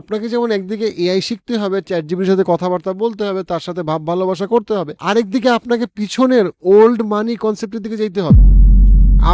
আপনাকে যেমন একদিকে এআই শিখতে হবে, চ্যাটজিপিটির সাথে কথাবার্তা বলতে হবে, তার সাথে ভাব ভালোবাসা করতে হবে, আরেকদিকে আপনাকে পিছনের ওল্ড মানি কনসেপ্টের দিকে যেতে হবে।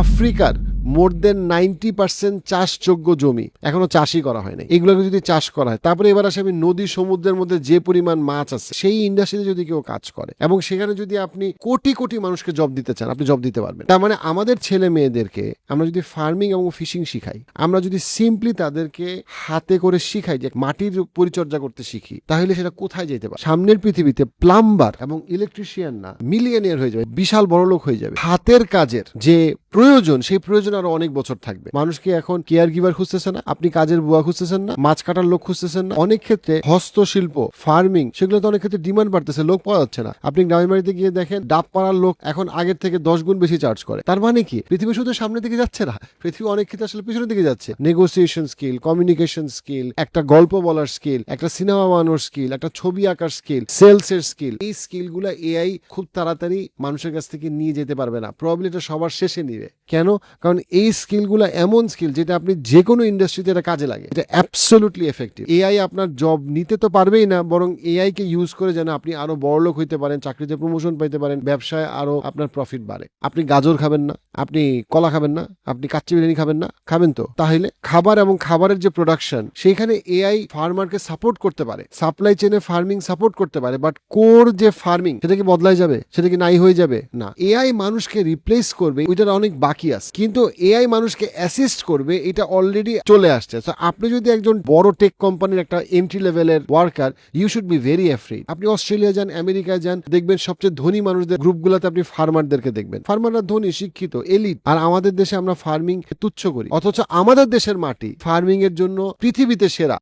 আফ্রিকার মোর দেন 90% চাষযোগ্য জমি এখনো চাষই করা হয় না। এগুলোকে যদি চাষ করা হয়, তারপরে এবার আসে আমি নদী সমুদ্রের মধ্যে যে পরিমাণ মাছ আছে সেই ইন্ডাস্ট্রিতে যদি কেউ কাজ করে এবং সেখানে যদি আপনি কোটি কোটি মানুষকে জব দিতে চান, আপনি জব দিতে পারবেন। তার মানে আমাদের ছেলে মেয়েদেরকে আমরা যদি ফার্মিং এবং ফিশিং শিখাই, আমরা যদি সিম্পলি তাদেরকে হাতে করে শিখাই, যে মাটির পরিচর্যা করতে শিখি, তাহলে সেটা কোথায় যেতে পারে? সামনের পৃথিবীতে প্লাম্বার এবং ইলেকট্রিশিয়ান না মিলিয়নিয়ার হয়ে যাবে, বিশাল বড় লোক হয়ে যাবে। হাতের কাজের যে প্রয়োজন, সেই প্রয়োজন আরো অনেক বছর থাকবে। মানুষকে এখন কেয়ার গিভার খুঁজতেছে না, আপনি কাজের বুয়া খুঁজতেছেন না, মাছ কাটার লোক খুঁজতেছেন না। অনেক ক্ষেত্রে হস্তশিল্প, ফার্মিং, সেগুলো তো অনেক ক্ষেত্রে ডিমান্ড বাড়তেছে, লোক পাওয়া যাচ্ছে না। আপনি গ্রামের বাড়িতে গিয়ে দেখেন ডাব পাড়ার লোক এখন আগের থেকে 10 গুণ বেশি চার্জ করে। তার মানে কি পৃথিবী শুধু সামনের দিকে যাচ্ছে না, পৃথিবী অনেক ক্ষেত্রে আসলে পিছনের দিকে যাচ্ছে। নেগোসিয়েশন স্কিল, কমিউনিকেশন স্কিল, একটা গল্প বলার স্কিল, একটা সিনেমা বানানোর স্কিল, একটা ছবি আঁকার স্কিল, সেলস এর স্কিল, এই স্কিলগুলো এআই খুব তাড়াতাড়ি মানুষের কাছ থেকে নিয়ে যেতে পারবে না। প্রবাবলি এটা সবার শেষে নিবে। কেন? কারণ এই স্কিলগুলো এমন স্কিল যেটা আপনি যে কোনো ইন্ডাস্ট্রিতে এটা কাজে লাগে, এটা অ্যাবসলিউটলি এফেক্টিভ। এআই আপনার জব নিতে তো পারবেই না, বরং এআই কে ইউজ করে যেন আপনি আরো বড়লোক হইতে পারেন, চাকরিতে প্রমোশন পাইতে পারেন, ব্যবসায় আরো আপনার প্রফিট বাড়ে। আপনি গাজর খাবেন না, আপনি কলা খাবেন না, আপনি কাচ্চি বিরিয়ানি খাবেন না, খাবেন তো? তাহলে খাবার এবং খাবারের যে প্রোডাকশন, সেইখানে এআই ফার্মারকে সাপোর্ট করতে পারে, সাপ্লাই চেনে ফার্মিং সাপোর্ট করতে পারে, বাট কোর যে ফার্মিং, সেটা কি বদলাই যাবে? সেটা কি নাই হয়ে যাবে? না। এআই মানুষকে রিপ্লেস করবে, ওইটার অনেক বাকি আছে, কিন্তু এআই মানুষকে অ্যাসিস্ট করবে, এটা অলরেডি চলে আসছে। তো আপনি যদি একজন বড় টেক কোম্পানির একটা এন্ট্রি লেভেলের worker, you should be very afraid. আপনি অস্ট্রেলিয়া যান, আমেরিকায় যান, দেখবেন সবচেয়ে ধনী মানুষদের গ্রুপগুলোতে আপনি ফার্মারদেরকে দেখবেন। ফার্মাররা ধনী, শিক্ষিত, এলিট। আর আমাদের দেশে আমরা ফার্মিং তুচ্ছ করি, অথচ আমাদের দেশের মাটি ফার্মিং এর জন্য পৃথিবীতে সেরা।